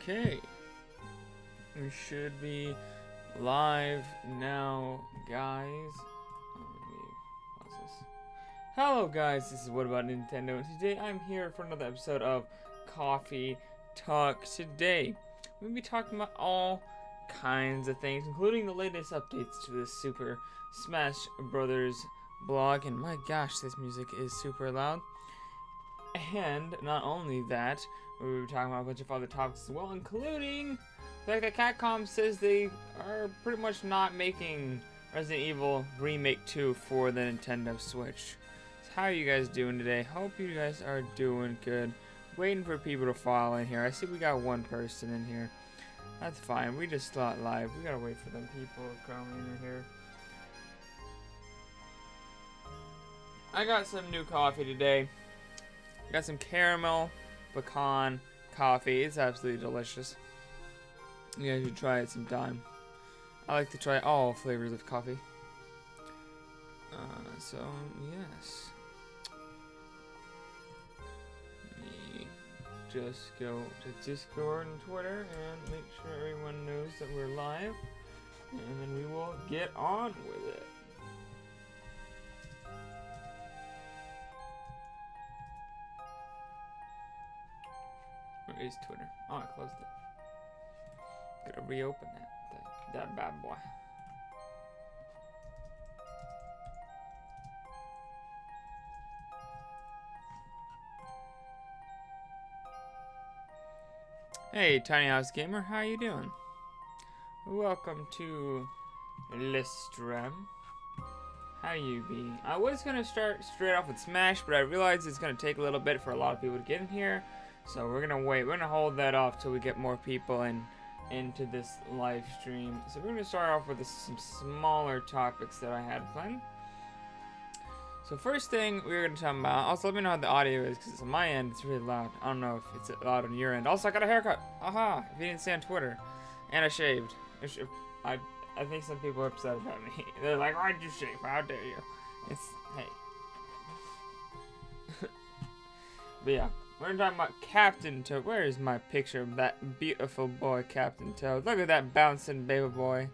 Okay, we should be live now, guys. Let me pause this. Hello, guys. This is What About Nintendo, and today I'm here for another episode of Coffee Talk. Today, we'll be talking about all kinds of things, including the latest updates to the Super Smash Brothers blog. And my gosh, this music is super loud. And not only that, we'll be talking about a bunch of other topics as well, including the fact that Capcom says they are pretty much not making Resident Evil Remake 2 for the Nintendo Switch. So how are you guys doing today? Hope you guys are doing good. Waiting for people to file in here. I see we got one person in here. That's fine. We just start live. We gotta wait for them people to come in here. I got some new coffee today. I got some caramel pecan coffee. It's absolutely delicious. You guys should try it sometime. I like to try all flavors of coffee. So, yes. Let me just go to Discord and Twitter and make sure everyone knows that we're live. And then we will get on with it. Where is Twitter? Oh, I closed it. Gotta reopen that bad boy. Hey, Tiny House Gamer, how you doing? Welcome to Listram. How you be? I was gonna start straight off with Smash, but I realized it's gonna take a little bit for a lot of people to get in here. So we're gonna wait. We're gonna hold that off till we get more people into this live stream. So we're gonna start off with some smaller topics that I had planned. So first thing we're gonna talk about. Also, let me know how the audio is, because on my end it's really loud. I don't know if it's loud on your end. Also, I got a haircut. Aha! If you didn't see on Twitter, and I shaved. I think some people are upset about me. They're like, "Why'd you shave? How dare you?" It's hey. But yeah. We're talking about Captain Toad. Where is my picture of that beautiful boy, Captain Toad? Look at that bouncing baby boy,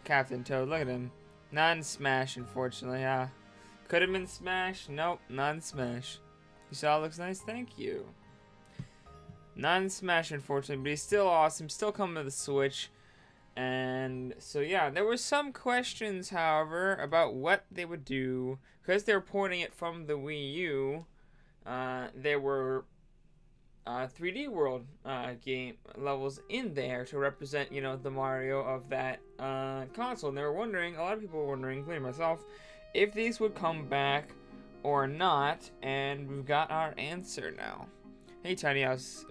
Captain Toad. Look at him. Non-Smash, unfortunately. Could have been Smash. Nope, non-Smash. You saw it looks nice? Thank you. Non-Smash, unfortunately, but he's still awesome. Still coming to the Switch. And so, yeah, there were some questions, however, about what they would do. Because they were porting it from the Wii U, there were 3D World game levels in there to represent, you know, the Mario of that console. And they were wondering, a lot of people were wondering, including myself, if these would come back or not. And we've got our answer now. Hey, Tiny House.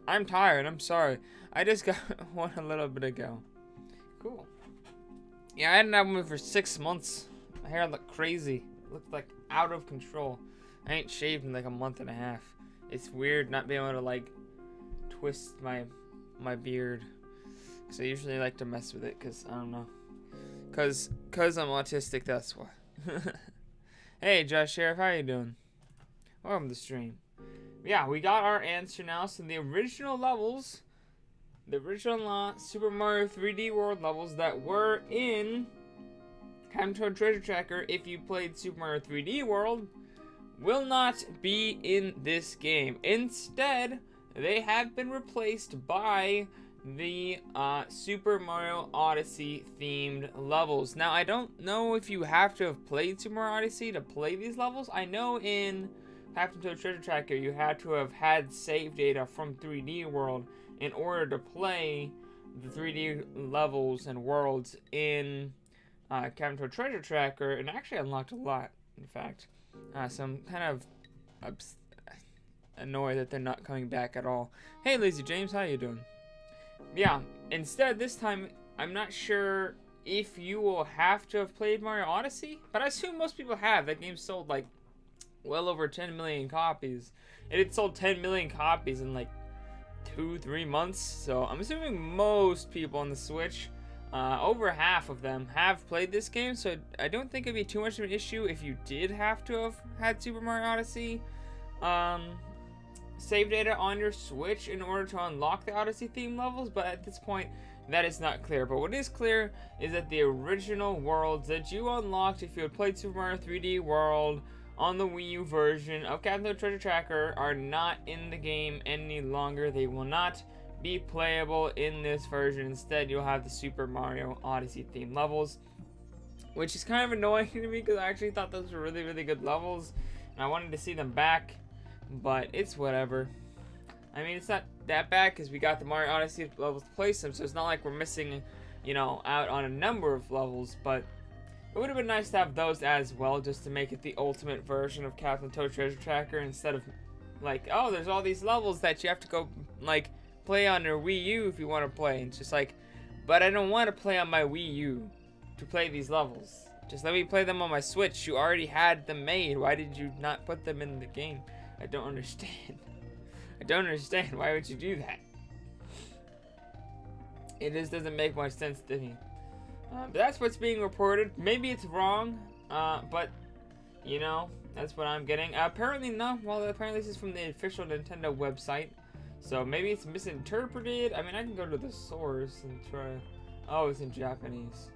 I'm tired. I'm sorry. I just got one a little bit ago. Cool. Yeah, I hadn't had one for 6 months. My hair looked crazy. It looked like out of control. I ain't shaved in like a month and a half. It's weird not being able to like twist my beard, because I usually like to mess with it, because I don't know, cause I'm autistic, that's why. Hey, Josh Sheriff, how you doing? Welcome to the stream. Yeah, we got our answer now. So the original levels, the original Super Mario 3D World levels that were in Captain Toad Treasure Tracker, if you played Super Mario 3D World, will not be in this game. Instead, they have been replaced by the Super Mario Odyssey themed levels. Now, I don't know if you have to have played Super Mario Odyssey to play these levels. I know in Captain Toad Treasure Tracker, you had to have had save data from 3D World in order to play the 3D levels and worlds in Captain Toad Treasure Tracker, and actually unlocked a lot, in fact. So I'm kind of annoyed that they're not coming back at all. Hey, Lazy James, how you doing? Yeah, instead this time, I'm not sure if you will have to have played Mario Odyssey, but I assume most people have. That game sold like well over 10 million copies. And it sold 10 million copies in like 2-3 months. So I'm assuming most people on the Switch, over half of them, have played this game. So I don't think it'd be too much of an issue if you did have to have had Super Mario Odyssey. save data on your Switch in order to unlock the Odyssey theme levels, but at this point, that is not clear. But what is clear is that the original worlds that you unlocked if you had played Super Mario 3D World on the Wii U version of Captain Toad Treasure Tracker are not in the game any longer. They will not be playable in this version. Instead, you'll have the Super Mario Odyssey theme levels, which is kind of annoying to me because I actually thought those were really, really good levels, and I wanted to see them back, but it's whatever. I mean, it's not that bad because we got the Mario Odyssey levels to place them, so it's not like we're missing, you know, out on a number of levels, but it would have been nice to have those as well, just to make it the ultimate version of Captain Toad Treasure Tracker, instead of, like, oh, there's all these levels that you have to go, like, play on your Wii U if you want to play. It's just like, but I don't want to play on my Wii U to play these levels. Just let me play them on my Switch. You already had them made. Why did you not put them in the game? I don't understand. I don't understand. Why would you do that? It just doesn't make much sense to me. But that's what's being reported. Maybe it's wrong, but, you know, that's what I'm getting. Apparently, no. Well, apparently this is from the official Nintendo website. So maybe it's misinterpreted. I mean, I can go to the source and try. Oh, it's in Japanese.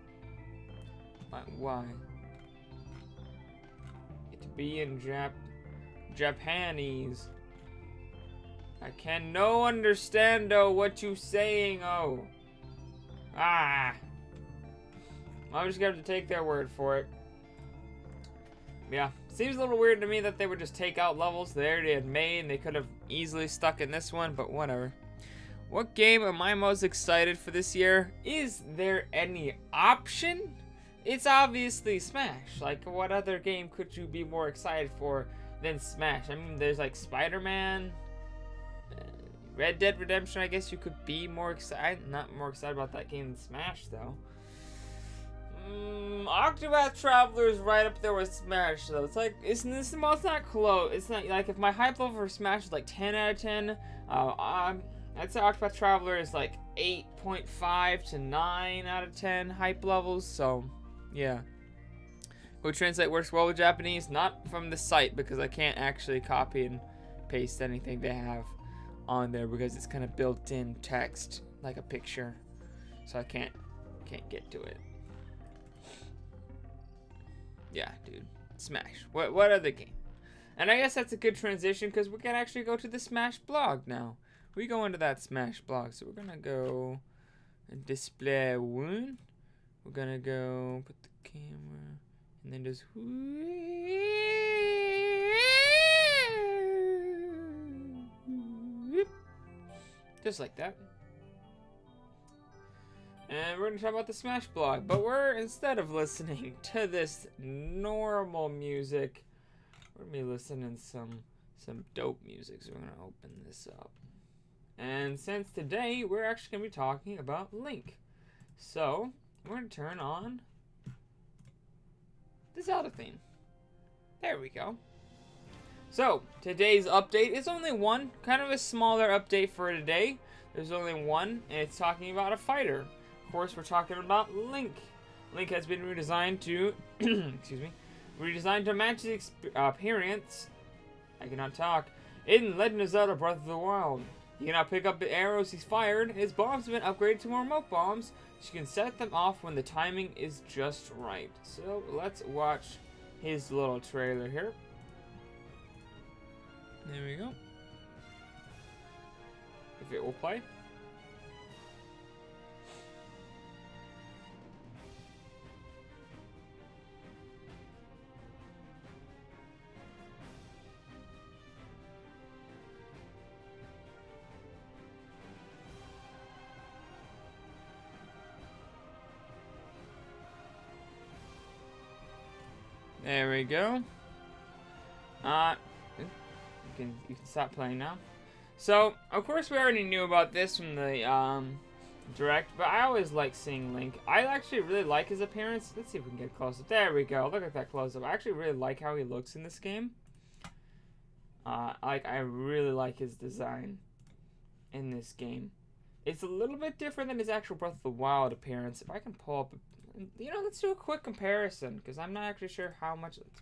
Why? It be in Japanese. I can no understand what you saying. Oh. Ah. I'm just gonna have to take their word for it. Yeah, seems a little weird to me that they would just take out levels they already had made and they could have easily stuck in this one, but whatever. What game am I most excited for this year? Is there any option? It's obviously Smash. Like, what other game could you be more excited for than Smash? I mean, there's like Spider-Man, Red Dead Redemption. I guess you could be more excited. Not more excited about that game than Smash, though. Octopath Traveler is right up there with Smash, though. It's like, it's not close. It's not like, if my hype level for Smash is like 10 out of 10, I'd say Octopath Traveler is like 8.5 to 9 out of 10 hype levels. So, yeah. Google Translate works well with Japanese, not from the site because I can't actually copy and paste anything they have on there because it's kind of built-in text, like a picture. So I can't get to it. Yeah, dude. Smash. What other game? And I guess that's a good transition because we can actually go to the Smash blog now. We go into that Smash blog. So we're going to go display one. We're going to go put the camera and then just like that. And we're going to talk about the Smash blog, but instead of listening to this normal music, we're going to be listening to some dope music. So we're going to open this up. And since today, we're actually going to be talking about Link. So, we're going to turn on the Zelda theme. There we go. So, today's update is only one, kind of a smaller update for today. There's only one, and it's talking about a fighter. Of course, we're talking about Link. Link has been redesigned to, excuse me, redesigned to match the appearance, I cannot talk, in Legend of Zelda Breath of the Wild. He cannot pick up the arrows he's fired. His bombs have been upgraded to more remote bombs, so you can set them off when the timing is just right. So, let's watch his little trailer here. There we go. If it will play. There we go. You can stop playing now. So, of course, we already knew about this from the direct, but I always like seeing Link. I actually really like his appearance. Let's see if we can get close up. There we go. Look at that close up. I actually really like how he looks in this game. I really like his design in this game. It's a little bit different than his actual Breath of the Wild appearance. If I can pull up, you know, let's do a quick comparison because I'm not actually sure how much. Let's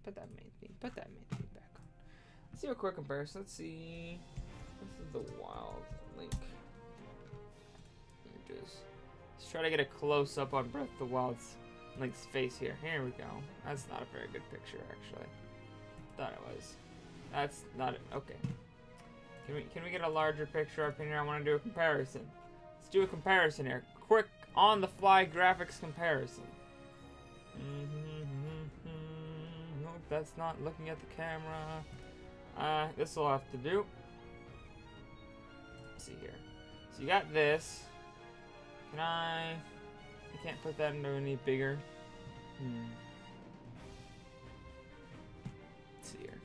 put that main theme back Let's do a quick comparison. Let's see. This is the Wild Link. Images. Let's try to get a close up on Breath of the Wild's Link's face here. Here we go. That's not a very good picture, actually. Thought it was. That's not it. Okay. Can we get a larger picture up in here? I want to do a comparison. Let's do a comparison here. Quick on-the-fly graphics comparison. Nope, that's not looking at the camera. This will have to do. Let's see here. So you got this. I can't put that into any bigger. Let's see here.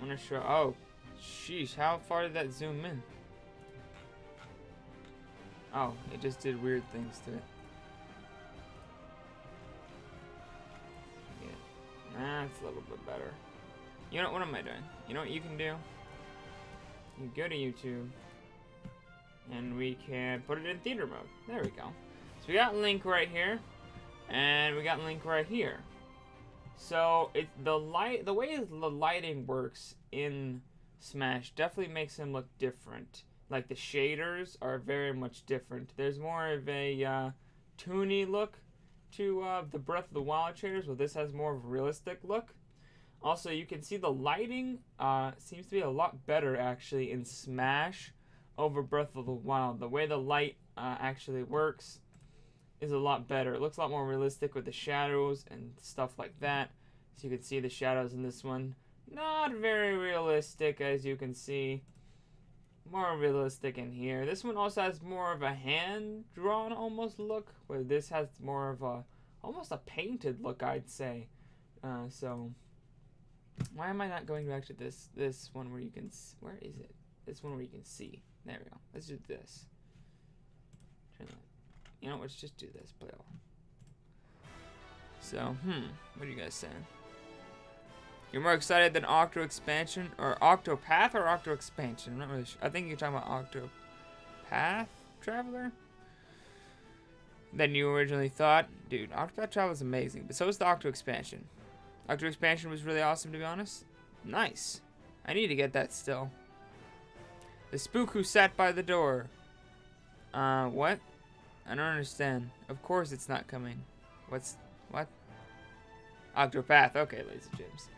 I want to show. Oh, sheesh! How far did that zoom in? Oh, it just did weird things to it. Yeah, that's a little bit better. You know what am I doing? You know what you can do? You go to YouTube, and we can put it in theater mode. There we go. So we got Link right here, and we got Link right here. So the way the lighting works in Smash definitely makes him look different. Like the shaders are very much different. There's more of a toony look to the Breath of the Wild shaders, while this has more of a realistic look. Also, you can see the lighting seems to be a lot better actually in Smash over Breath of the Wild. The way the light actually works is a lot better. It looks a lot more realistic with the shadows and stuff like that. So you can see the shadows in this one. Not very realistic, as you can see. More realistic in here. This one also has more of a hand-drawn almost look, where this has more of a almost a painted look, I'd say. So why am I not going back to this one where you can? Where is it? This one where you can see. There we go. Let's do this. You know, let's just do this. Play all. So, what are you guys saying? You're more excited than Octo Expansion, or Octopath, or Octo Expansion? I'm not really sure. I think you're talking about Octopath Traveler than you originally thought. Dude, Octopath Traveler is amazing, but so is the Octo Expansion. Octo Expansion was really awesome, to be honest. Nice. I need to get that still. The spook who sat by the door. What? I don't understand. Of course it's not coming. What? Octopath. Okay, ladies and gents.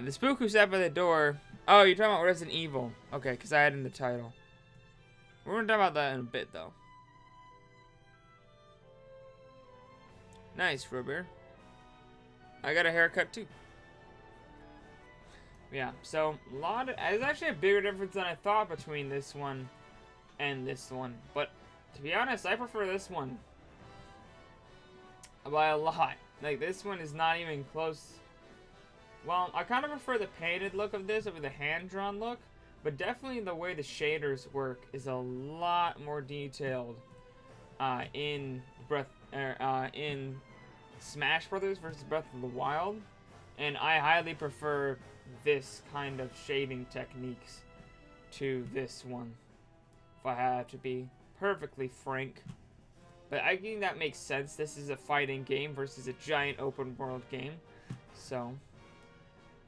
The spook who sat by the door. Oh, you're talking about Resident Evil. Okay, because I had in the title. We're going to talk about that in a bit, though. Nice, Robert. I got a haircut, too. Yeah, so there's actually a bigger difference than I thought between this one and this one. But to be honest, I prefer this one by a lot. Like, this one is not even close. Well, I kind of prefer the painted look of this over the hand-drawn look, but definitely the way the shaders work is a lot more detailed in Smash Brothers versus Breath of the Wild, and I highly prefer this kind of shading techniques to this one, if I have to be perfectly frank. But I think that makes sense. This is a fighting game versus a giant open world game, so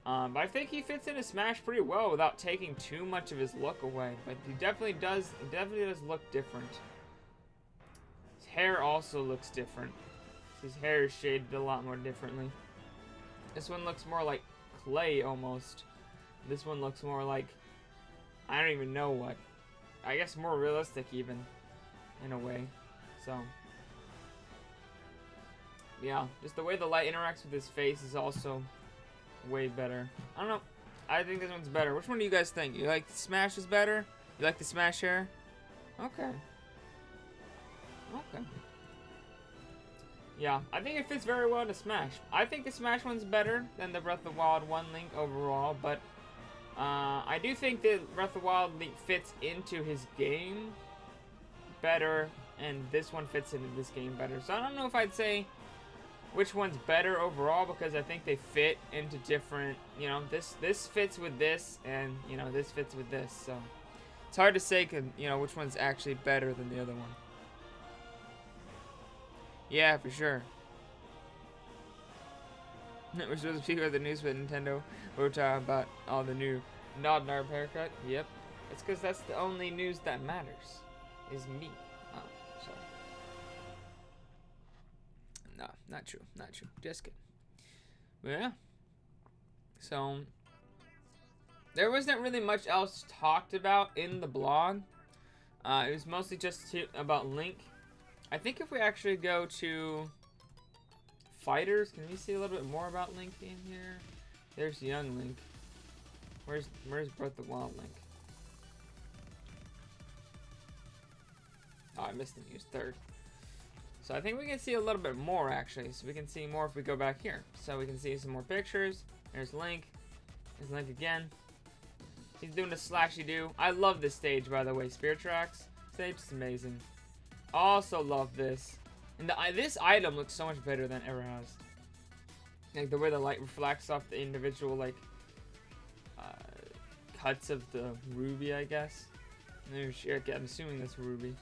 but I think he fits into Smash pretty well without taking too much of his look away. But he definitely does look different. His hair also looks different. His hair is shaded a lot more differently. This one looks more like clay almost. This one looks more like, I don't even know what. I guess more realistic even, in a way. So yeah, just the way the light interacts with his face is also way better. I don't know. I think this one's better. Which one do you guys think? You like the Smash is better? You like the Smash hair? Okay. Okay. Yeah, I think it fits very well into Smash. I think the Smash one's better than the Breath of the Wild 1 Link overall, but I do think that Breath of the Wild Link fits into his game better, and this one fits into this game better. So I don't know if I'd say which one's better overall, because I think they fit into different, you know, this fits with this, and, you know, this fits with this, so it's hard to say, you know, which one's actually better than the other one. Yeah, for sure. We're supposed to speak about the news with Nintendo. We're talking about all the new Nod Narb haircut. Yep. It's because that's the only news that matters. Is me. Oh, sorry. No, not true. Not true. Just kidding. But yeah. So, there wasn't really much else talked about in the blog. It was mostly just about Link. I think if we actually go to Fighters, can we see a little bit more about Link in here? There's young Link. Where's Breath of the Wild Link? Oh, I missed him. He was third. So I think we can see a little bit more, actually. So we can see more if we go back here. So we can see some more pictures. There's Link. There's Link again. He's doing a slashy do. I love this stage, by the way. Spirit Tracks stage is amazing. Also love this. And this item looks so much better than it ever has. Like the way the light reflects off the individual like cuts of the ruby, I guess. I'm assuming that's ruby.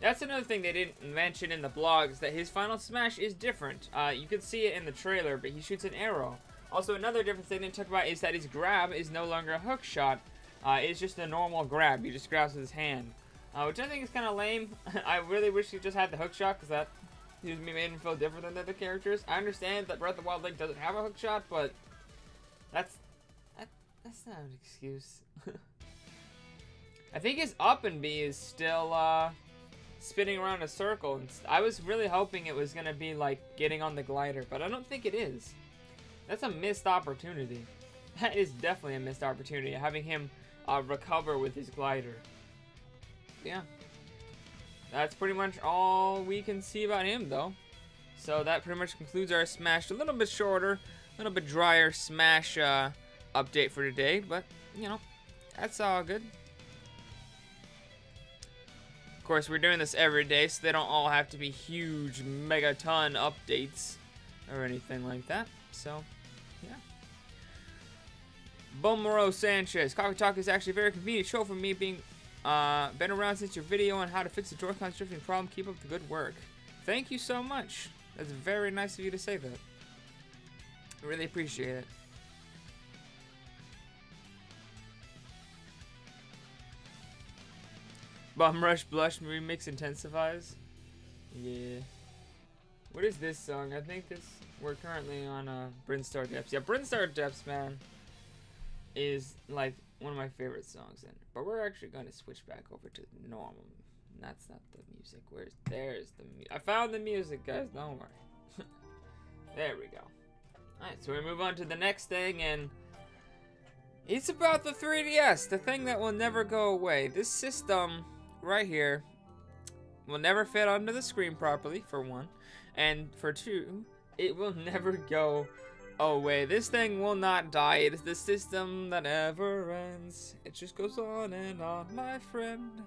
That's another thing they didn't mention in the blog, is that his final smash is different. You can see it in the trailer, but he shoots an arrow. Also, another difference they didn't talk about is that his grab is no longer a hook shot. It's just a normal grab. He just grabs with his hand. Which I think is kind of lame. I really wish he just had the hook shot, because that made him feel different than the other characters. I understand that Breath of the Wild Link doesn't have a hook shot, but that's not an excuse. I think his up and B is still spinning around a circle. And I was really hoping it was going to be like getting on the glider, but I don't think it is. That's a missed opportunity. That is definitely a missed opportunity, having him recover with his glider. Yeah. That's pretty much all we can see about him, though. So that pretty much concludes our Smash. A little bit shorter, a little bit drier Smash update for today, but, you know, that's all good. Of course, we're doing this every day, so they don't all have to be huge, megaton updates or anything like that. So, yeah. Bomero Sanchez. Coffee Talk is actually a very convenient show for me, being been around since your video on how to fix the Joy-Con drifting problem. Keep up the good work. Thank you so much. That's very nice of you to say that. I really appreciate it. Bomb Rush Blush remix intensifies. Yeah. What is this song? I think we're currently on Brinstar Depths. Yeah, Brinstar Depths, man, is like one of my favorite songs in it. But we're actually going to switch back over to normal. That's not the music. There's the music. I found the music, guys. Don't worry. There we go. Alright, so we move on to the next thing, and it's about the 3DS, the thing that will never go away. This system right here will never fit onto the screen properly, for one. And for two, it will never go away. This thing will not die. It is the system that never ends. It just goes on and on, my friend.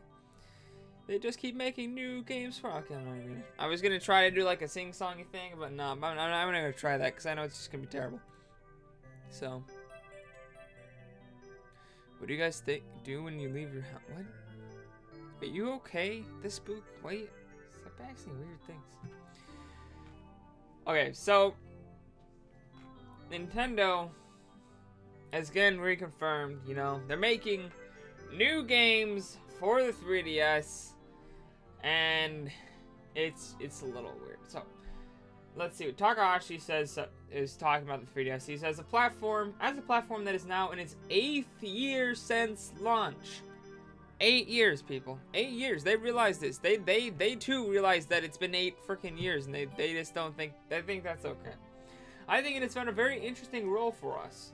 They just keep making new games for... Okay, I'm not even... I was gonna try to do like a sing-songy thing, but no, I'm not gonna try that, because I know it's just gonna be terrible. So... What do you guys do when you leave your house? What? Are you okay? This spook? Wait. Stop asking weird things. Okay, so... Nintendo has again reconfirmed, you know, they're making new games for the 3DS, and it's a little weird. So, let's see what Takahashi says is talking about the 3DS. He says, as a platform that is now in its 8th year since launch. 8 years, people. 8 years. They realize this. They too realize that it's been 8 freaking years, and they just don't think, they think that's okay. I think it has found a very interesting role for us,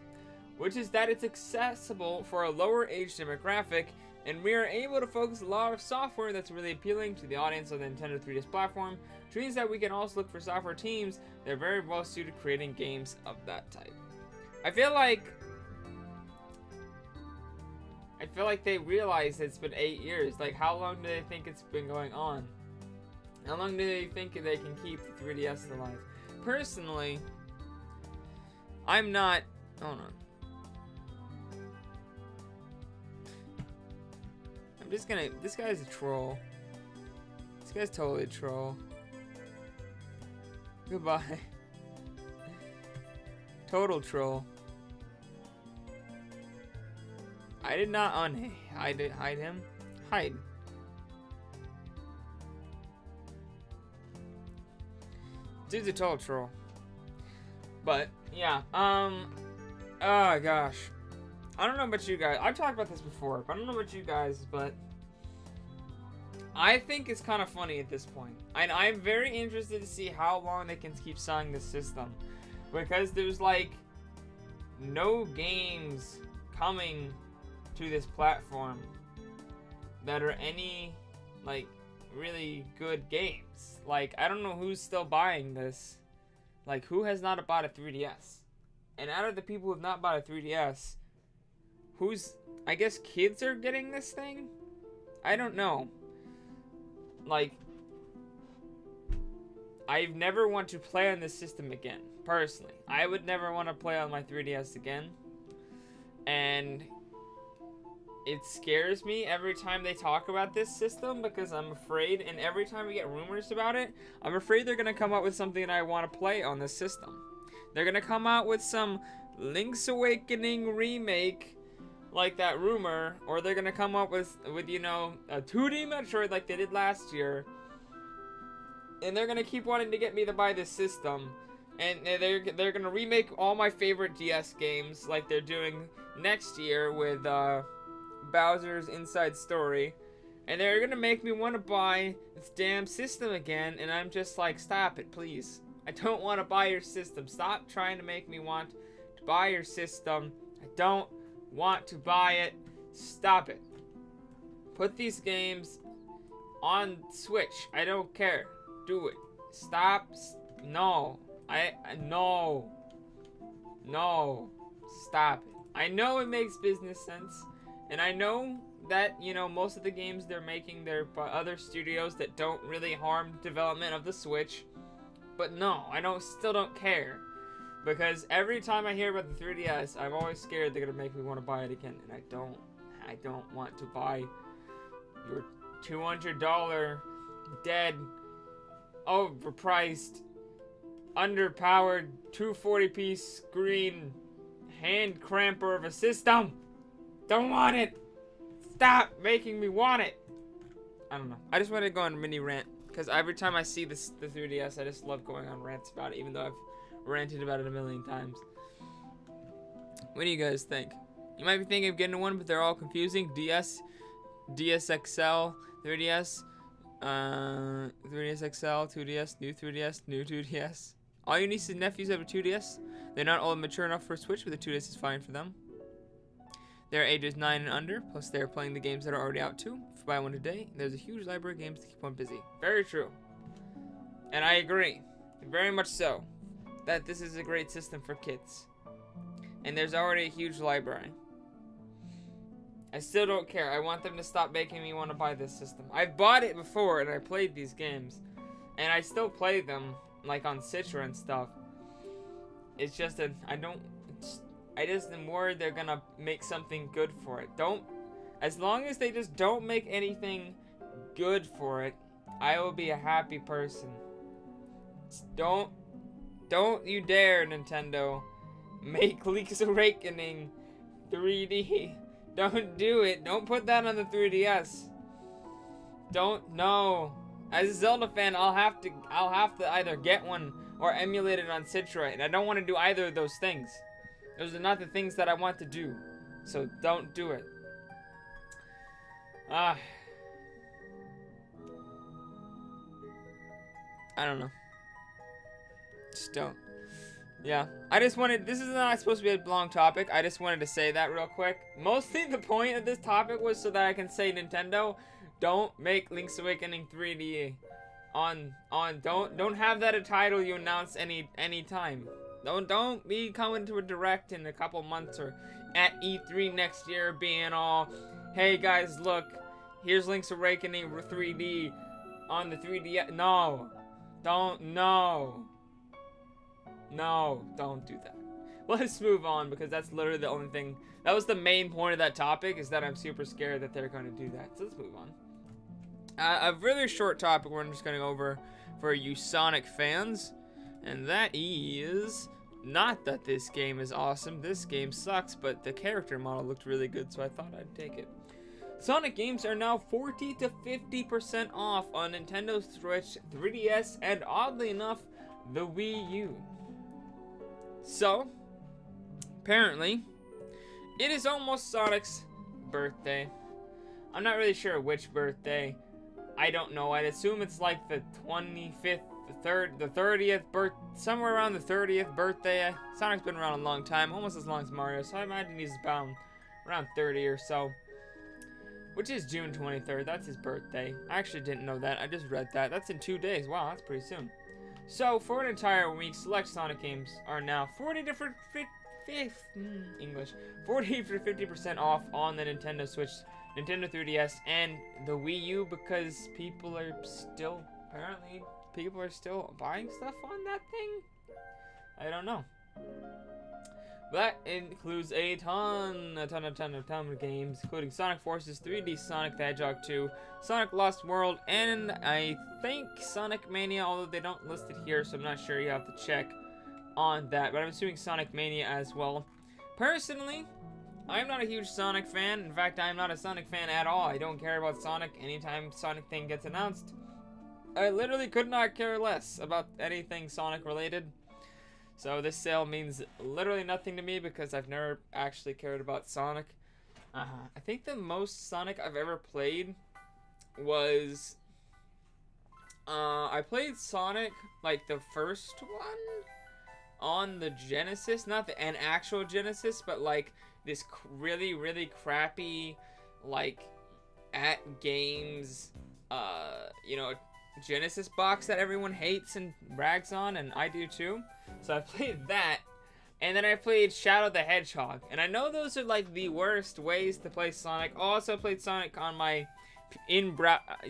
which is that it's accessible for a lower age demographic, and we are able to focus a lot of software that's really appealing to the audience of the Nintendo 3DS platform, which means that we can also look for software teams that are very well suited creating games of that type. I feel like they realize it's been 8 years. Like, how long do they think it's been going on? How long do they think they can keep the 3DS alive? Personally, I'm not... Hold on. I'm just gonna... This guy's a troll. This guy's totally a troll. Goodbye. Total troll. I did not hide him. Hide. Dude's a total troll. But yeah, oh gosh. I don't know about you guys. I've talked about this before, but I don't know about you guys, but I think it's kind of funny at this point. And I'm very interested to see how long they can keep selling this system. Because there's like no games coming to this platform that are any like really good games. Like, I don't know who's still buying this. Like, who has not bought a 3DS? And out of the people who have not bought a 3DS, who's, I guess kids are getting this thing? I don't know. Like, I've never want to play on this system again, personally. I would never want to play on my 3DS again. And it scares me every time they talk about this system because I'm afraid, and every time we get rumors about it, I'm afraid they're going to come out with something that I want to play on this system. They're going to come out with some Link's Awakening remake like that rumor, or they're going to come up with, you know, a 2D Metroid like they did last year. And they're going to keep wanting to get me to buy this system. And they're going to remake all my favorite DS games like they're doing next year with Bowser's Inside Story. And they're going to make me want to buy this damn system again. And I'm just like, stop it, please. I don't want to buy your system. Stop trying to make me want to buy your system. I don't want to buy it. Stop it. Put these games on Switch. I don't care. Do it. Stop. No. No. No. Stop it. I know it makes business sense. And I know that, you know, most of the games they're making, they're by other studios that don't really harm development of the Switch. But no, still don't care. Because every time I hear about the 3DS, I'm always scared they're gonna make me want to buy it again. And I don't want to buy your $200 dead, overpriced, underpowered 240p screen hand cramper of a system. Don't want it. Stop making me want it. I don't know. I just wanted to go on a mini rant because every time I see the 3DS, I just love going on rants about it, even though I've ranted about it a million times. What do you guys think? You might be thinking of getting one, but they're all confusing. DS, DSXL, 3DS, 3DS XL, 2DS, new 3DS, new 2DS. All your nieces and nephews have a 2DS. They're not all mature enough for a Switch, but the 2DS is fine for them. Their ages 9 and under, plus they're playing the games that are already out too. If you buy one today, there's a huge library of games to keep one busy. Very true. And I agree, very much so, that this is a great system for kids. And there's already a huge library. I still don't care. I want them to stop making me want to buy this system. I've bought it before and I played these games. And I still play them, like on Citra and stuff. It's just that I just am worried they're gonna make something good for it. As long as they just don't make anything good for it, I will be a happy person. Don't you dare, Nintendo, make Link's Awakening 3D. Don't do it. Don't put that on the 3DS. No. As a Zelda fan, I'll have to either get one or emulate it on Citra, and I don't want to do either of those things. Those are not the things that I want to do. So don't do it. I don't know. Just don't. Yeah. I just wanted, this is not supposed to be a long topic. I just wanted to say that real quick. Mostly the point of this topic was so that I can say, Nintendo, don't make Link's Awakening 3D don't have that a title you announce any time. Don't be coming to a direct in a couple months or at E3 next year being all, hey guys, look, here's Link's Awakening 3D on the 3D. No, don't do that. Let's move on because that's literally the only thing. That was the main point of that topic, is that I'm super scared that they're going to do that. So let's move on. A really short topic we're just going to go over for you Sonic fans, and that is Not that this game is awesome. This game sucks, but the character model looked really good, so I thought I'd take it. Sonic games are now 40 to 50% off on Nintendo Switch, 3DS, and oddly enough, the Wii U. So, apparently, it is almost Sonic's birthday. I'm not really sure which birthday. I don't know. I'd assume it's like the 25th, the 30th somewhere around the 30th birthday. Sonic's been around a long time, almost as long as Mario, so I imagine he's bound around 30 or so. Which is June 23rd. That's his birthday. I actually didn't know that. I just read that. That's in 2 days. Wow, that's pretty soon. So, for an entire week, select Sonic games are now 40 to 50% off on the Nintendo Switch, Nintendo 3DS, and the Wii U, because people are still buying stuff on that thing? I don't know. That includes a ton of games, including Sonic Forces, 3D Sonic the Hedgehog 2, Sonic Lost World, and I think Sonic Mania, although they don't list it here, so I'm not sure. You have to check on that, but I'm assuming Sonic Mania as well. Personally, I'm not a huge Sonic fan. In fact, I'm not a Sonic fan at all. I don't care about Sonic. Anytime Sonic thing gets announced, I literally could not care less about anything Sonic related. So this sale means literally nothing to me because I've never actually cared about Sonic. I think the most Sonic I've ever played was... I played Sonic, like, the first one on the Genesis. Not an actual Genesis, but, like, this really, really crappy, like, at games, you know, Genesis box that everyone hates and rags on, and I do too. So I played that, and then I played Shadow the Hedgehog, and I know those are like the worst ways to play Sonic. Also played Sonic on my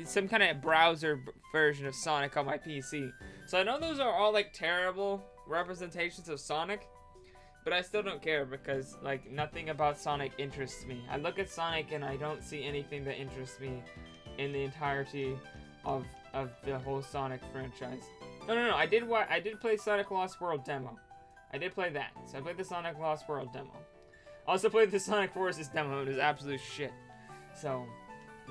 some kind of browser version of Sonic on my PC. So I know those are all like terrible representations of Sonic, but I still don't care because like nothing about Sonic interests me. I look at Sonic and I don't see anything that interests me in the entirety of the whole Sonic franchise. No. I did play Sonic Lost World demo. I did play that. So I played the Sonic Lost World demo. Also played the Sonic Forces demo. It was absolute shit. So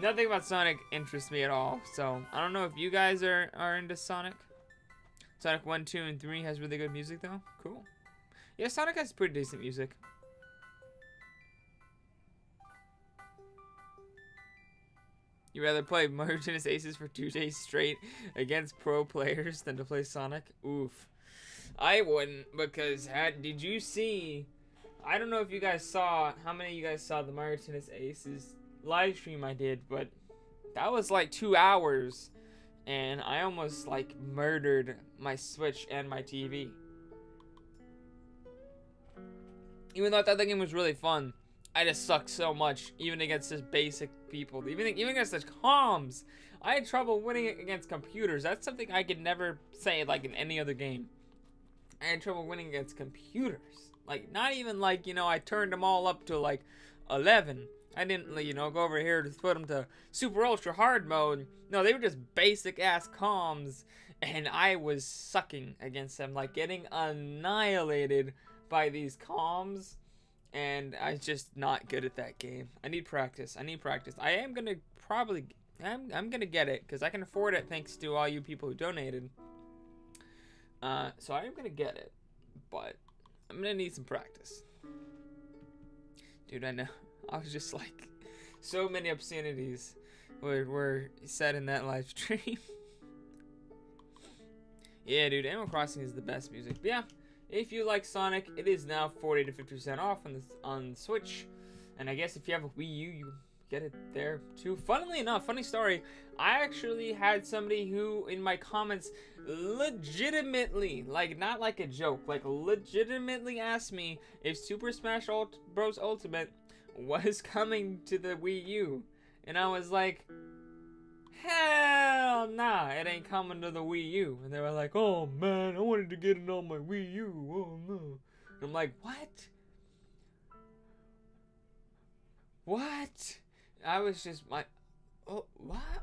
nothing about Sonic interests me at all. So I don't know if you guys are into Sonic. Sonic 1, 2, and 3 has really good music though. Cool. Yeah, Sonic has pretty decent music. You rather play Mario Tennis Aces for 2 days straight against pro players than to play Sonic? Oof. I wouldn't, because did you see... I don't know if you guys saw... How many of you guys saw the Mario Tennis Aces live stream I did, but that was like 2 hours, and I almost like murdered my Switch and my TV. Even though I thought that game was really fun, I just sucked so much, even against just basic people. Even against the comms, I had trouble winning against computers. That's something I could never say, like, in any other game. I had trouble winning against computers. Like, not even, like, you know, I turned them all up to, like, 11. I didn't, you know, go over here to put them to super ultra hard mode. No, they were just basic-ass comms, and I was sucking against them, like, getting annihilated by these comms. And I'm just not good at that game. I need practice. I am gonna I'm gonna get it because I can afford it thanks to all you people who donated. So I am gonna get it, but I'm gonna need some practice. Dude, I know. I was just like, so many obscenities were said in that live stream. Yeah, dude, Animal Crossing is the best music. But yeah. If you like Sonic, it is now 40 to 50% off on Switch. And I guess if you have a Wii U, you get it there too. Funnily enough, funny story, I actually had somebody who, in my comments, legitimately, like, not like a joke, like, legitimately asked me if Super Smash Bros. Ultimate was coming to the Wii U. And I was like... Hell nah, it ain't coming to the Wii U. And they were like, oh man, I wanted to get it on my Wii U. Oh no. And I'm like, what? What? I was just, what?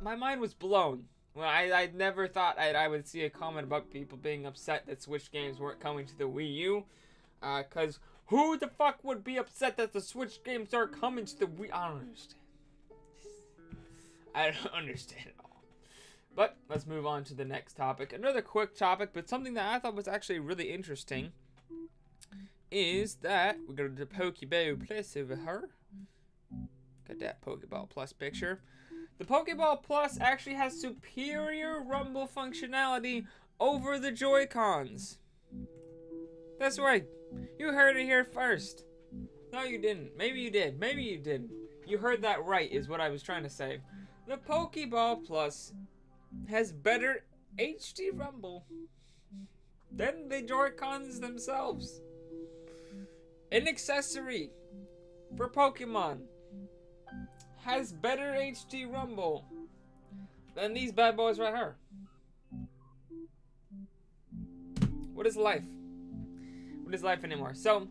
My mind was blown. Well, I never thought I would see a comment about people being upset that Switch games weren't coming to the Wii U. Cause who the fuck would be upset that the Switch games are coming to the Wii? I don't understand. I don't understand at all. But let's move on to the next topic. Another quick topic, but something that I thought was actually really interesting is that we go to the Pokeball Plus over here. Got that Pokeball Plus picture. The Pokeball Plus actually has superior rumble functionality over the Joy-Cons. That's right. You heard it here first. No, you didn't. Maybe you did. Maybe you didn't. You heard that right, is what I was trying to say. The Pokeball Plus has better HD rumble than the Joy-Cons themselves. An accessory for Pokemon has better HD rumble than these bad boys right here. What is life? What is life anymore? So,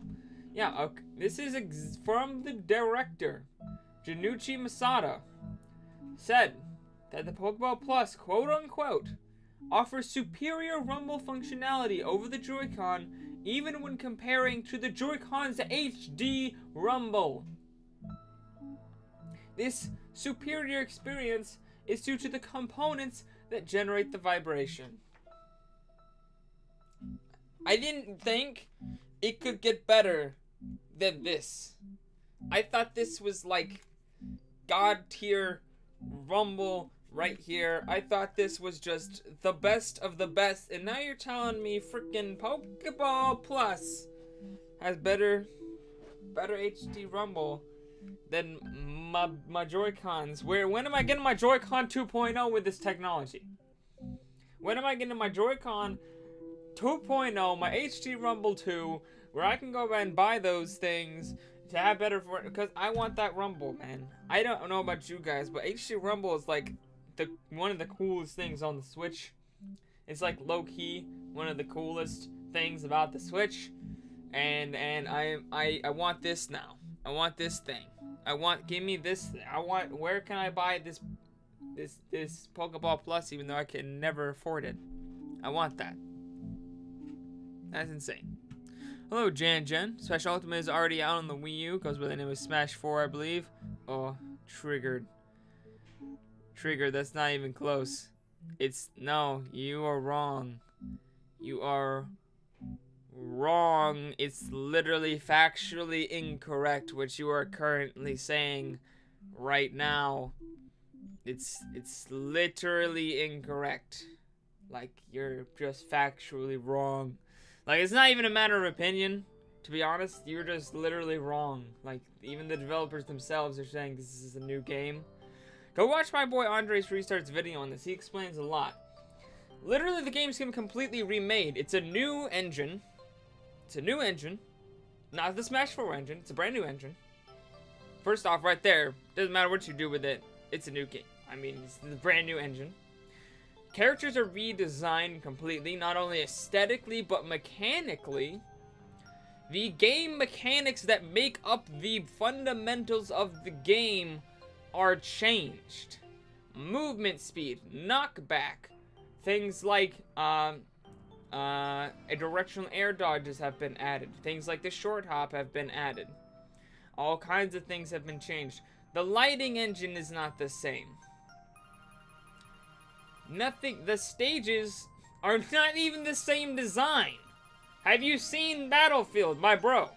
yeah, okay. This is from the director, Junichi Masada, said that the Pokeball Plus, quote unquote, offers superior rumble functionality over the Joy-Con, even when comparing to the Joy-Con's HD rumble. This superior experience is due to the components that generate the vibration. I didn't think it could get better than this. I thought this was like God tier rumble right here. I thought this was just the best of the best, and now you're telling me freaking Pokeball Plus has better HD rumble than my Joy-Cons. When am I getting my Joy-Con 2.0 with this technology? When am I getting my Joy-Con 2.0, my HD Rumble 2, where I can go and buy those things to have better for it? Because I want that rumble, man. I don't know about you guys, but HD Rumble is like one of the coolest things on the Switch. It's like low-key one of the coolest things about the Switch, and I want this now. I want this thing. Give me this. Where can I buy this Pokeball Plus, even though I can never afford it? I want that. That's insane. Hello, Jen. Special Ultimate is already out on the Wii U. Goes by the name of Smash 4, I believe. Oh, triggered. That's not even close. No, you are wrong. You are wrong. It's literally factually incorrect what you are currently saying right now. It's literally incorrect. Like, you're just factually wrong. Like, it's not even a matter of opinion, to be honest. You're just literally wrong. Like, even the developers themselves are saying this is a new game. Go watch my boy Andres Restart's video on this. He explains a lot. Literally, the game's been completely remade. It's a new engine. It's a new engine. Not the Smash 4 engine. It's a brand new engine. First off, right there, doesn't matter what you do with it. It's a new game. I mean, it's a brand new engine. Characters are redesigned completely, not only aesthetically, but mechanically. The game mechanics that make up the fundamentals of the game are changed. Movement speed, knockback, things like directional air dodges have been added. Things like the short hop have been added. All kinds of things have been changed. The lighting engine is not the same. The stages are not even the same design. Have you seen Battlefield, my bro?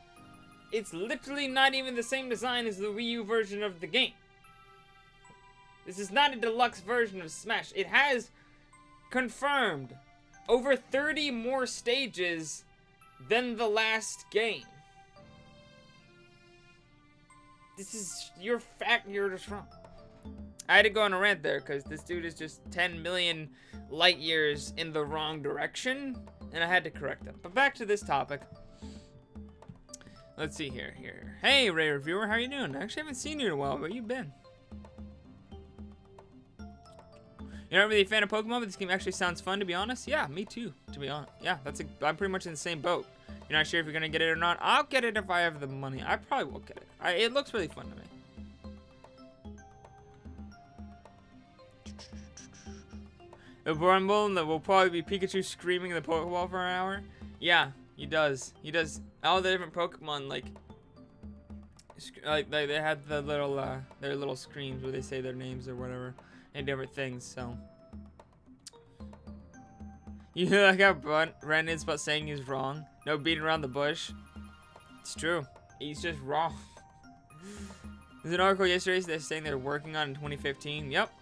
It's literally not even the same design as the Wii U version of the game. This is not a deluxe version of Smash. It has confirmed over 30 more stages than the last game. This is your fact. You're just wrong. I had to go on a rant there because this dude is just 10 million light years in the wrong direction, and I had to correct him. But back to this topic. Let's see here. Hey, Ray Reviewer, how you doing? I actually haven't seen you in a while. Where you been? You're not really a fan of Pokemon, but this game actually sounds fun, to be honest. Yeah, me too, to be honest. Yeah, I'm pretty much in the same boat. You're not sure if you're gonna get it or not. I'll get it if I have the money. I probably will get it. It looks really fun to me. The Rumble, and will probably be Pikachu screaming in the Pokeball for an hour. Yeah, He does. He does all the different Pokemon, like they had the little their little screens where they say their names or whatever and different things. So you know, like how Brandon's about saying he's wrong. No beating around the bush. It's true. He's just wrong. There's an article yesterday they're saying they're working on in 2015. Yep.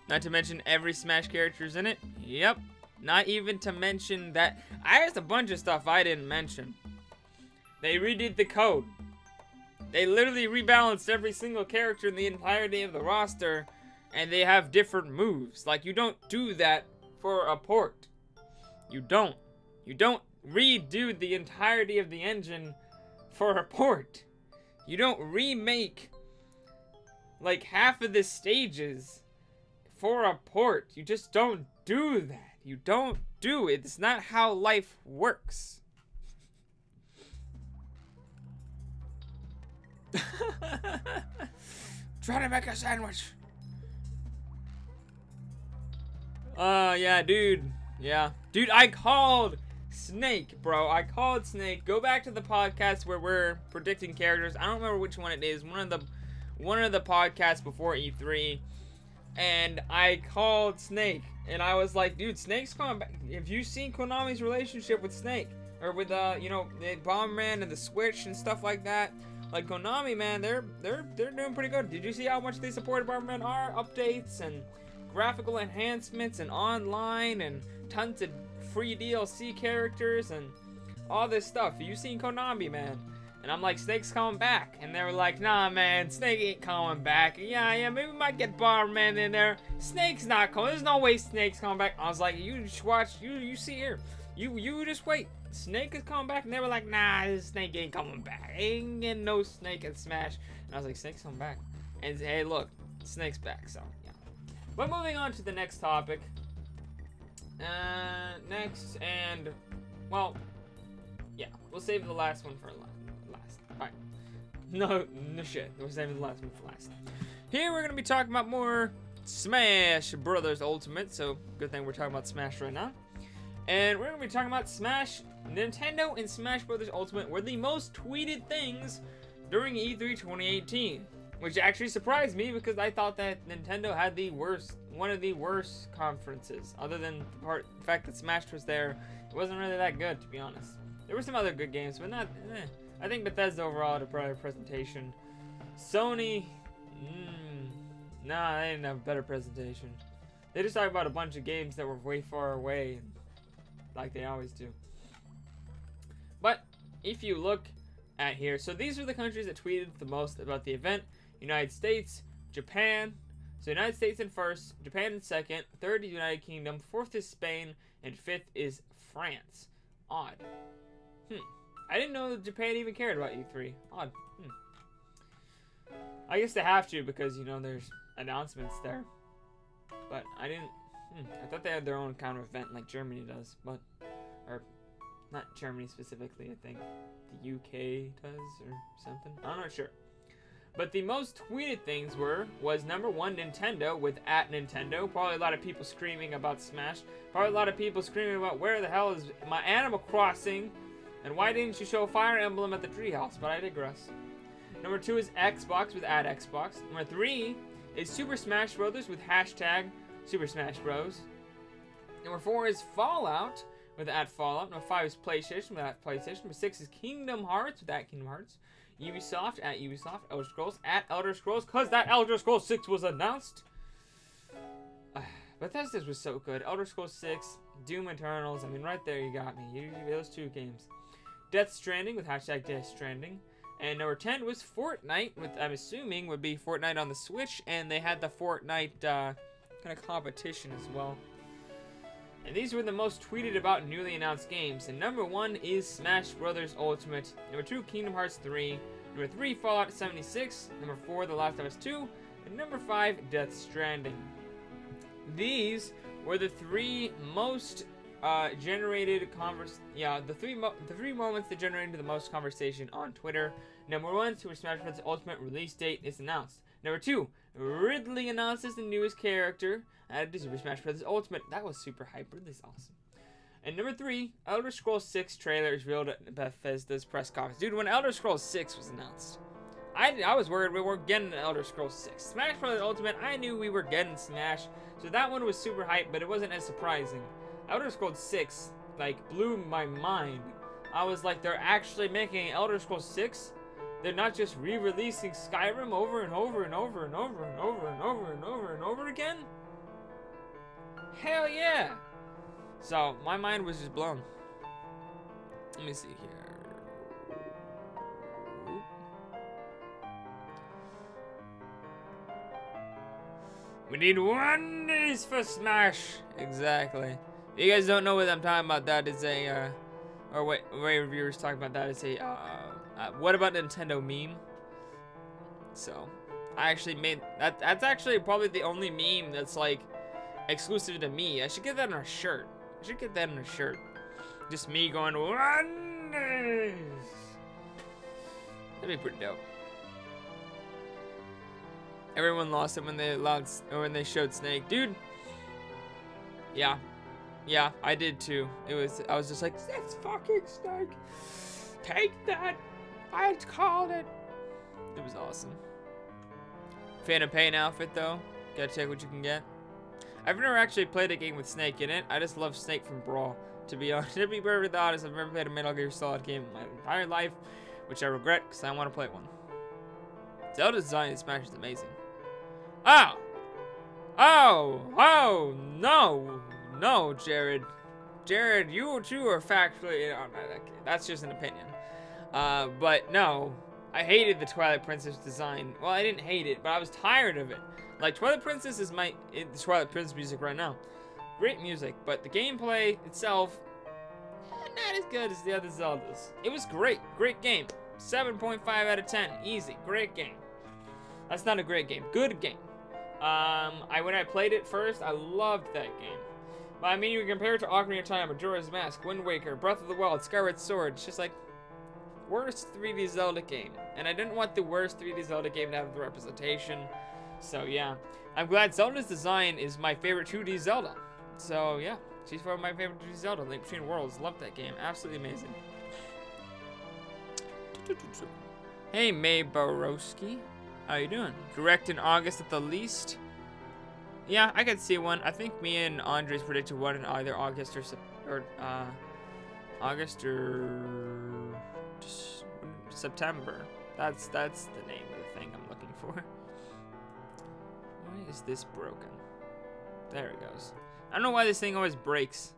Not to mention every Smash character's in it. Yep. Not even to mention that. There's a bunch of stuff I didn't mention. They redid the code. They literally rebalanced every single character in the entirety of the roster. And they have different moves. Like, you don't do that for a port. You don't. You don't redo the entirety of the engine for a port. You don't remake like half of the stages for a port. You just don't do that. You don't do it. It's not how life works. Try to make a sandwich. Yeah, dude. Yeah. Dude, I called Snake, bro. I called Snake. Go back to the podcast where we're predicting characters. I don't remember which one it is. One of the podcasts before E3. And I called Snake. And I was like, dude, Snake's coming back. Have you seen Konami's relationship with Snake? Or with, you know, the Bomberman and the Switch and stuff like that? Like, Konami, man, they're doing pretty good. Did you see how much they supported Bomberman R? Updates and graphical enhancements and online and tons of free DLC characters and all this stuff. You seen Konami, man? And I'm like, Snake's coming back. And they were like, nah, man, Snake ain't coming back. Yeah, maybe we might get Bomberman in there. Snake's not coming. There's no way Snake's coming back. I was like, you just watch, you see here. You just wait. Snake is coming back. And they were like, nah, this Snake ain't coming back. Ain't getting no Snake in Smash. And I was like, Snake's coming back. And hey, look, Snake's back, so yeah. But moving on to the next topic. Next, and, well, yeah, we'll save the last one for last. Alright. No shit. We're saving the last one for last. Here we're going to be talking about more Smash Brothers Ultimate, so good thing we're talking about Smash right now. And we're going to be talking about Nintendo and Smash Brothers Ultimate were the most tweeted things during E3 2018. Which actually surprised me because I thought that Nintendo had one of the worst conferences. Other than the fact that Smash was there, it wasn't really that good, to be honest. There were some other good games, but not. I think Bethesda overall had a better presentation. Sony, nah, they didn't have a better presentation. They just talked about a bunch of games that were way far away, like they always do. But if you look at here, so these are the countries that tweeted the most about the event. United States, Japan, so United States in first, Japan in second, third is United Kingdom, fourth is Spain, and fifth is France. Odd. I didn't know that Japan even cared about E3. Odd. I guess they have to because, you know, there's announcements there. But I didn't, I thought they had their own kind of event like Germany does, but, or not Germany specifically, I think the UK does or something. I'm not sure. But the most tweeted things was number one, Nintendo with @Nintendo. Probably a lot of people screaming about Smash. Probably a lot of people screaming about where the hell is my Animal Crossing? And why didn't you show Fire Emblem at the treehouse? But I digress. Number two is Xbox with @Xbox. Number three is Super Smash Brothers with hashtag Super Smash Bros. Number four is Fallout with @Fallout. Number five is PlayStation with @PlayStation. Number six is Kingdom Hearts with @Kingdom Hearts. Ubisoft @Ubisoft, Elder Scrolls @Elder Scrolls, cause that Elder Scrolls 6 was announced. Bethesda's was so good. Elder Scrolls 6, Doom Eternals, I mean right there you got me. Those two games. Death Stranding with hashtag Death Stranding. And number 10 was Fortnite, with I'm assuming would be Fortnite on the Switch, and they had the Fortnite kind of competition as well. And these were the most tweeted about newly announced games. And number one is Smash Brothers Ultimate. Number two, Kingdom Hearts 3. Number three, Fallout 76. Number four, The Last of Us 2. And number five, Death Stranding. These were the three most generated the three moments that generated the most conversation on Twitter. Number one, Super Smash Bros. Ultimate release date is announced. Number 2, Ridley announces the newest character added to Super Smash Bros. Ultimate. That was super hype. Ridley's awesome. And number 3, Elder Scrolls 6 trailer is revealed at Bethesda's press conference. Dude, when Elder Scrolls 6 was announced, I was worried we weren't getting Elder Scrolls 6. Smash Bros. Ultimate, I knew we were getting Smash, so that one was super hype, but it wasn't as surprising. Elder Scrolls 6, like, blew my mind. I was like, they're actually making Elder Scrolls 6? They're not just re-releasing Skyrim over and over and over and over and over and over and over and over again? Hell yeah! So, my mind was just blown. Let me see here. We need one days for Smash. Exactly. If you guys don't know what I'm talking about, that is a, or what reviewers talk about, that is a, what about Nintendo meme? So, I actually made, that's actually probably the only meme that's like exclusive to me. I should get that on a shirt. I should get that on a shirt. Just me going, wonders. That'd be pretty dope. Everyone lost it when they showed Snake. Dude. Yeah. Yeah, I did too. I was just like, that's fucking Snake. Take that. I called it. It was awesome. Phantom Pain outfit though. Gotta check what you can get. I've never actually played a game with Snake in it. I just love Snake from Brawl. To be honest, to be perfectly honest, I've never played a Metal Gear Solid game in my entire life, which I regret because I want to play one. Zelda design in Smash is amazing. Oh! Oh! Oh! No! No, Jared. Jared, you too are factually... Oh, no, that's just an opinion. But no. I hated the Twilight Princess design. Well, I didn't hate it, but I was tired of it. Like, Twilight Princess is the Twilight Princess music right now. Great music, but the gameplay itself, not as good as the other Zeldas. It was great. Great game. 7.5 out of 10. Easy. Great game. That's not a great game. Good game. When I played it first, I loved that game. But I mean, you compare it to Ocarina of Time, Majora's Mask, Wind Waker, Breath of the Wild, Skyward Sword. It's just like, worst 3D Zelda game. And I didn't want the worst 3D Zelda game to have the representation. So yeah, I'm glad Zelda's design is my favorite 2D Zelda. So yeah, she's one of my favorite 2D Zelda. Link Between Worlds, love that game, absolutely amazing. Hey May Borowski, how you doing? Correct in August at the least. Yeah, I could see one. I think me and Andres predicted one in either August or September. That's the name of the thing I'm looking for. Why is this broken? There it goes. I don't know why this thing always breaks.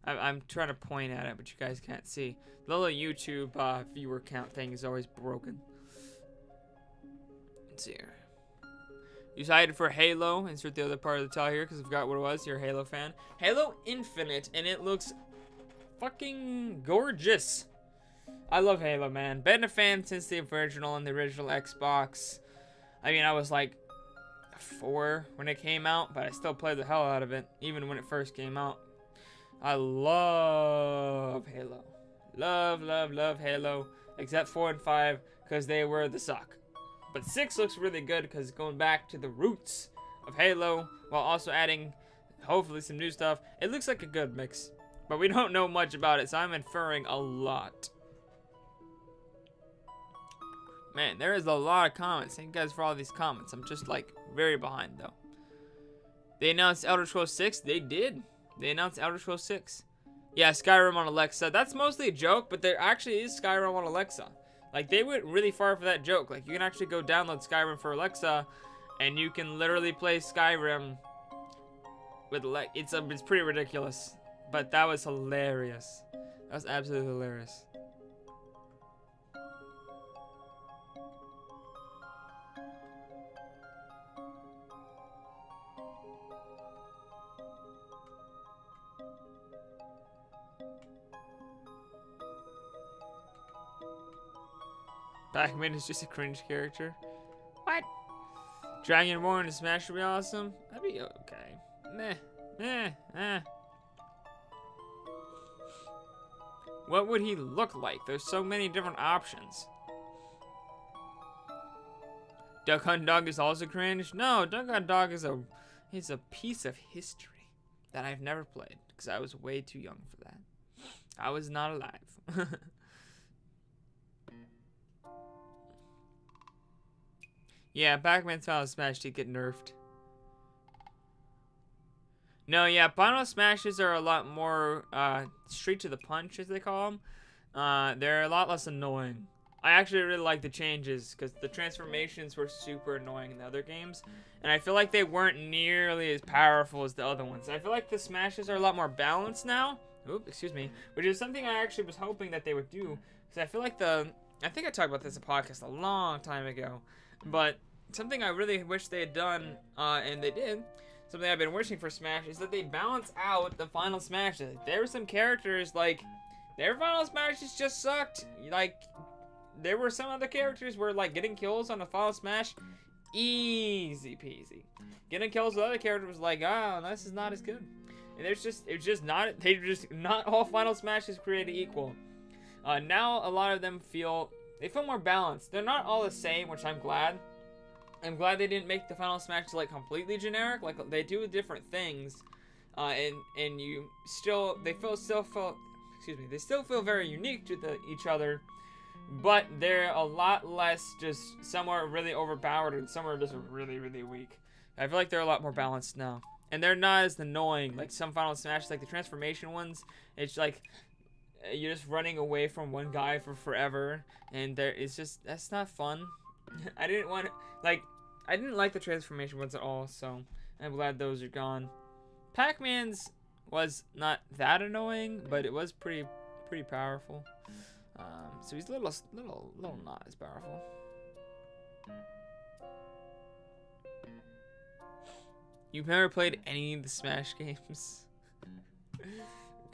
I'm trying to point at it, but you guys can't see. The little YouTube viewer count thing is always broken. Let's see here. You decided for Halo. Insert the other part of the tile here because I forgot what it was. You're a Halo fan. Halo Infinite, and it looks fucking gorgeous. I love Halo, man. Been a fan since the original and the original Xbox. I mean, I was like 4 when it came out, but I still played the hell out of it, even when it first came out. I love Halo. Love, love, love Halo. Except 4 and 5, because they were the suck. But 6 looks really good, because it's going back to the roots of Halo, while also adding, hopefully, some new stuff. It looks like a good mix, but we don't know much about it, so I'm inferring a lot. Man, there is a lot of comments. Thank you guys for all these comments. I'm just, like, very behind, though. They announced Elder Scrolls 6. They did. They announced Elder Scrolls 6. Yeah, Skyrim on Alexa. That's mostly a joke, but there actually is Skyrim on Alexa. Like, they went really far for that joke. Like, you can actually go download Skyrim for Alexa, and you can literally play Skyrim with Alexa. It's pretty ridiculous, but that was hilarious. That was absolutely hilarious. Pac-Man is just a cringe character. What? Dragonborn in Smash would be awesome. That'd be okay. Meh. Meh. Eh. What would he look like? There's so many different options. Duck Hunt Dog is also cringe. No, Duck Hunt Dog is a piece of history that I've never played because I was way too young for that. I was not alive. Yeah, Pac-Man's Final Smash did get nerfed. No, yeah, Final Smashes are a lot more straight to the punch, as they call them. They're a lot less annoying. I actually really like the changes because the transformations were super annoying in the other games, and I feel like they weren't nearly as powerful as the other ones. I feel like the smashes are a lot more balanced now. Oop, excuse me. Which is something I actually was hoping that they would do, because I feel like I think I talked about this in a podcast a long time ago, but something I really wish they had done, and they did, something I've been wishing for Smash, is that they balance out the final smashes. There were some characters, like, their final smashes just sucked. Like, there were some other characters where, like, getting kills on the final smash, easy peasy. Getting kills with other characters was like, oh, this is not as good. And not all final smashes created equal. Now a lot of them feel more balanced. They're not all the same, which I'm glad. I'm glad they didn't make the final smashes like completely generic. Like, they do different things, and they still feel very unique to each other, but they're a lot less just some are really overpowered and some are just really, really weak. I feel like they're a lot more balanced now, and they're not as annoying like some final smashes, like the transformation ones. It's like you're just running away from one guy for forever, and that's not fun. I didn't like the transformation ones at all, so I'm glad those are gone. Pac-Man's was not that annoying, but it was pretty powerful. So he's a little not as powerful. You've never played any of the Smash games? I'm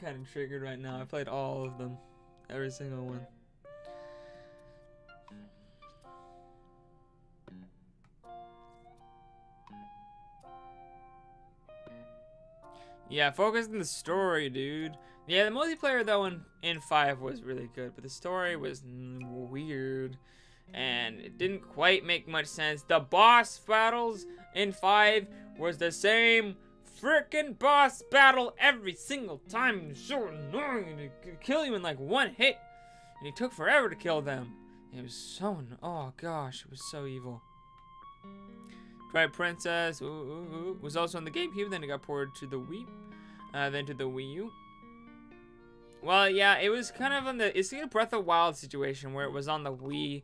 kind of triggered right now. I played all of them, every single one. Yeah, focus on the story, dude. Yeah, the multiplayer, though, in 5 was really good, but the story was weird, and it didn't quite make much sense. The boss battles in 5 was the same freaking boss battle every single time. It was so annoying. It could kill you in, like, one hit, and it took forever to kill them. It was so oh, gosh, it was so evil. Twilight Princess was also on the GameCube, then it got ported to the Wii, then to the Wii U. Well, yeah, it was kind of it's like a Breath of Wild situation where it was on the Wii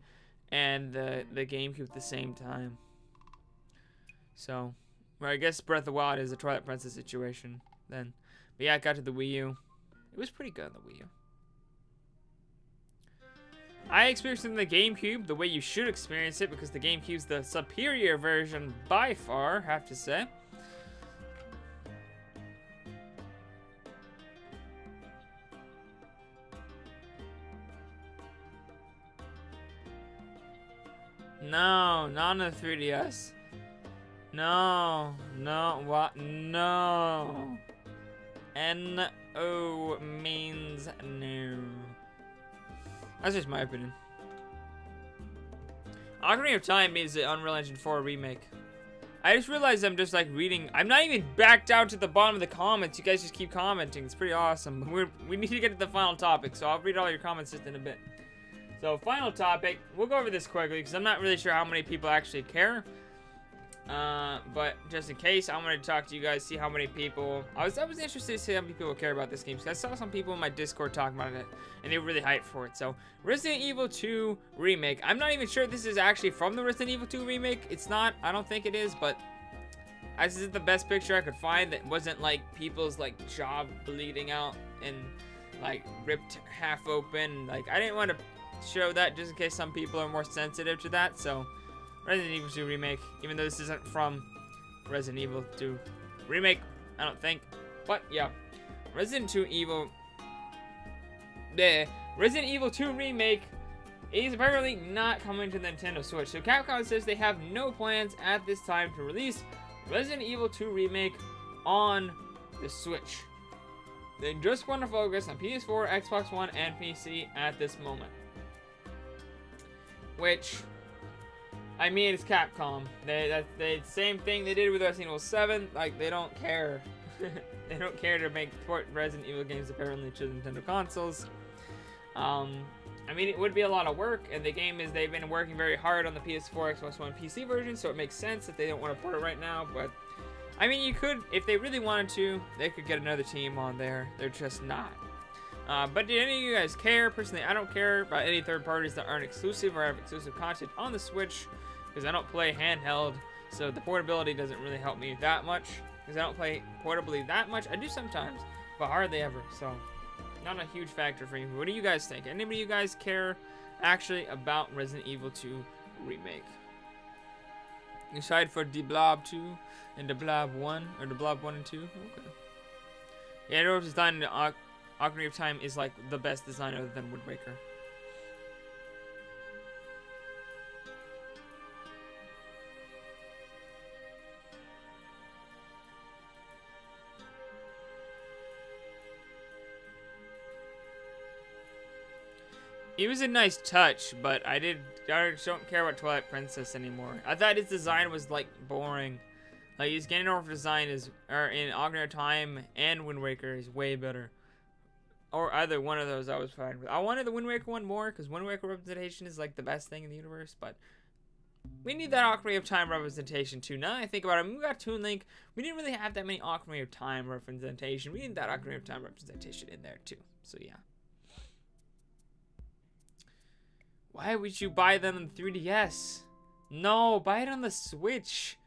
and the GameCube at the same time. So, well, I guess Breath of Wild is a Twilight Princess situation then. But yeah, it got to the Wii U. It was pretty good on the Wii U. I experienced it in the GameCube the way you should experience it, because the GameCube's the superior version by far, have to say. No, not on the 3DS. No, what? No. N-O means no. That's just my opinion. Ocarina of Time is the Unreal Engine 4 remake. I just realized I'm just like reading. I'm not even back down to the bottom of the comments. You guys just keep commenting. It's pretty awesome. We need to get to the final topic, so I'll read all your comments just in a bit. So, final topic. We'll go over this quickly because I'm not really sure how many people actually care. But just in case, I wanted to talk to you guys, see how many people. I was interested to see how many people care about this game, because I saw some people in my Discord talking about it, and they were really hyped for it. So, Resident Evil 2 Remake. I'm not even sure if this is actually from the Resident Evil 2 Remake. It's not. I don't think it is, but this is the best picture I could find that wasn't like people's like jaw bleeding out and like ripped half open. Like, I didn't want to show that just in case some people are more sensitive to that. So, Resident Evil 2 Remake, even though this isn't from Resident Evil 2 Remake, I don't think. But yeah, Resident Evil 2 Remake is apparently not coming to the Nintendo Switch. So Capcom says they have no plans at this time to release Resident Evil 2 Remake on the Switch. They just want to focus on PS4, Xbox One, and PC at this moment. Which I mean, it's Capcom. They same thing they did with Resident Evil 7. Like, they don't care. They don't care to make port Resident Evil games apparently to Nintendo consoles. I mean, it would be a lot of work, and the game is they've been working very hard on the PS4, Xbox One, PC version, so it makes sense that they don't want to port it right now. But I mean, you could, if they really wanted to, they could get another team on there. They're just not. But do any of you guys care? Personally, I don't care about any third parties that aren't exclusive or have exclusive content on the Switch, because I don't play handheld, so the portability doesn't really help me that much, because I don't play portably that much. I do sometimes, but hardly ever, so not a huge factor for you. What do you guys think? Anybody of you guys care actually about Resident Evil 2 Remake? You side for the Blob 2 and the Blob 1, or the Blob 1 and 2? Okay. Yeah, I know design in Ocarina of Time is like the best design other than Wind Waker. It was a nice touch, but I don't care about Twilight Princess anymore. I thought his design was like boring. Like his Ganondorf design is, or in Ocarina of Time and Wind Waker is way better. Or either one of those I was fine with. I wanted the Wind Waker one more because Wind Waker representation is like the best thing in the universe, but we need that Ocarina of Time representation too. Now that I think about it, we got Toon Link. We didn't really have that many Ocarina of Time representation. We need that Ocarina of Time representation in there too. So yeah. Why would you buy them on 3DS? No, buy it on the Switch.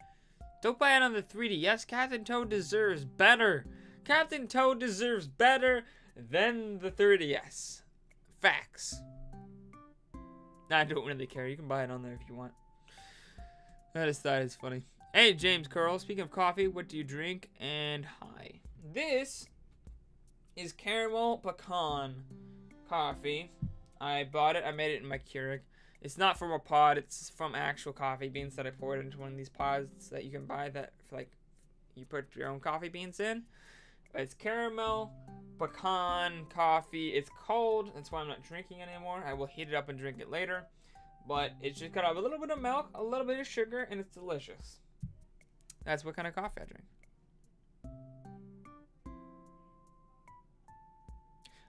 Don't buy it on the 3DS. Captain Toad deserves better. Captain Toad deserves better than the 3DS. Facts. I don't really care. You can buy it on there if you want. I just thought it's funny. Hey, James Curl. Speaking of coffee, what do you drink? And hi. This is caramel pecan coffee. I bought it. I made it in my Keurig. It's not from a pod. It's from actual coffee beans that I poured into one of these pods that you can buy that, like, you put your own coffee beans in. It's caramel pecan coffee. It's cold. That's why I'm not drinking anymore. I will heat it up and drink it later. But it's just got a little bit of milk, a little bit of sugar, and it's delicious. That's what kind of coffee I drink.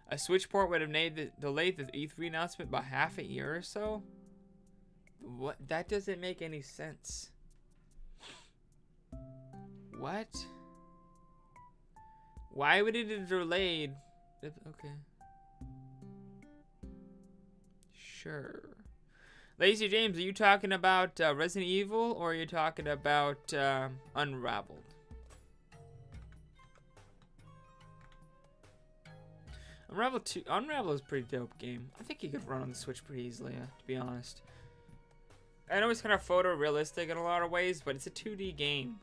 A Switch port would have delayed the E3 announcement by half a year or so? What? That doesn't make any sense. What? Why would it have delayed? Okay. Sure. Lazy James, are you talking about Resident Evil or are you talking about Unraveled? Unravel is a pretty dope game. I think you could run on the Switch pretty easily, to be honest. I know it's kind of photorealistic in a lot of ways, but it's a 2D game.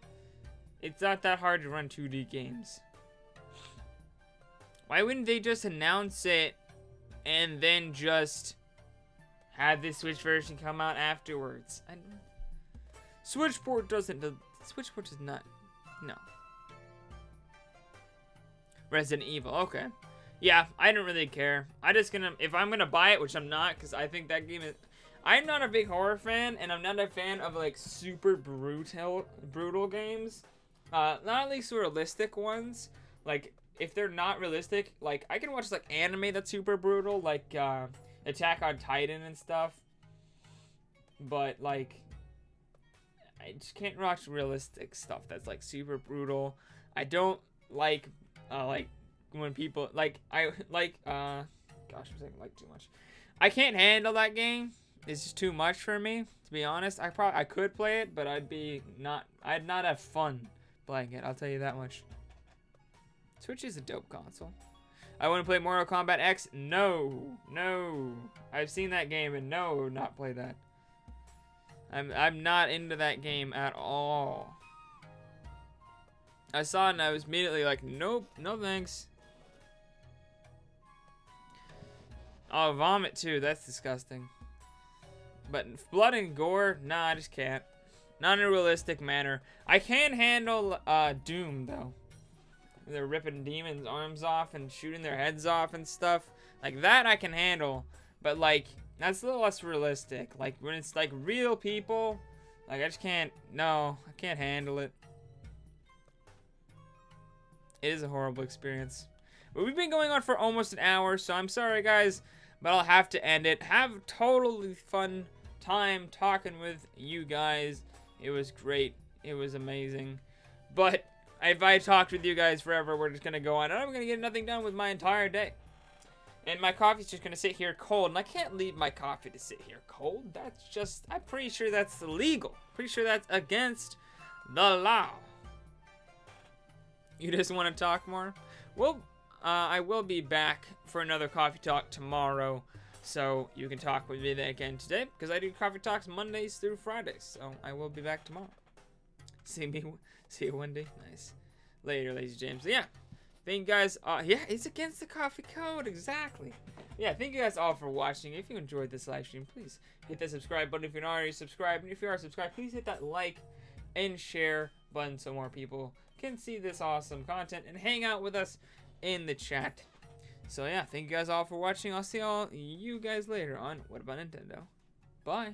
It's not that hard to run 2D games. Why wouldn't they just announce it and then just have the Switch version come out afterwards? Switchport doesn't. Switchport does not. No. Resident Evil. Okay. Yeah, I don't really care. If I'm gonna buy it, which I'm not, because I think that game is. I'm not a big horror fan, and I'm not a fan of like super brutal games. Not at least realistic ones. Like if they're not realistic, like I can watch like anime that's super brutal, like Attack on Titan and stuff. But like, I just can't watch realistic stuff that's like super brutal. I don't like when people gosh, I'm saying like too much. I can't handle that game. It's just too much for me, to be honest. I could play it, but I'd not have fun playing it. I'll tell you that much. Switch is a dope console. I want to play Mortal Kombat X. No. I've seen that game and no, not play that. I'm not into that game at all. I saw it and I was immediately like, nope, no thanks. Oh, vomit too. That's disgusting. But blood and gore, nah, I just can't. Not in a realistic manner. I can handle Doom though. They're ripping demons' arms off and shooting their heads off and stuff. Like that I can handle. But like That's a little less realistic. Like, when it's, like, real people, like, I just can't, no, I can't handle it. It is a horrible experience. But we've been going on for almost an hour, so I'm sorry, guys, but I'll have to end it. Have a totally fun time talking with you guys. It was great. It was amazing. But if I talked with you guys forever, we're just going to go on, and I'm going to get nothing done with my entire day. And my coffee's just going to sit here cold, and I can't leave my coffee to sit here cold. That's just, I'm pretty sure that's illegal. Pretty sure that's against the law. You just want to talk more? Well, I will be back for another coffee talk tomorrow, so you can talk with me again today, because I do coffee talks Mondays through Fridays, so I will be back tomorrow. See you one day. Nice. Later, Lazy James. Yeah. Thank you guys. Yeah, it's against the coffee code. Exactly. Yeah, thank you guys all for watching. If you enjoyed this live stream, please hit that subscribe button if you're not already subscribed. And if you are subscribed, please hit that like and share button so more people can see this awesome content and hang out with us in the chat. So yeah, thank you guys all for watching. I'll see all you guys later on What About Nintendo. Bye.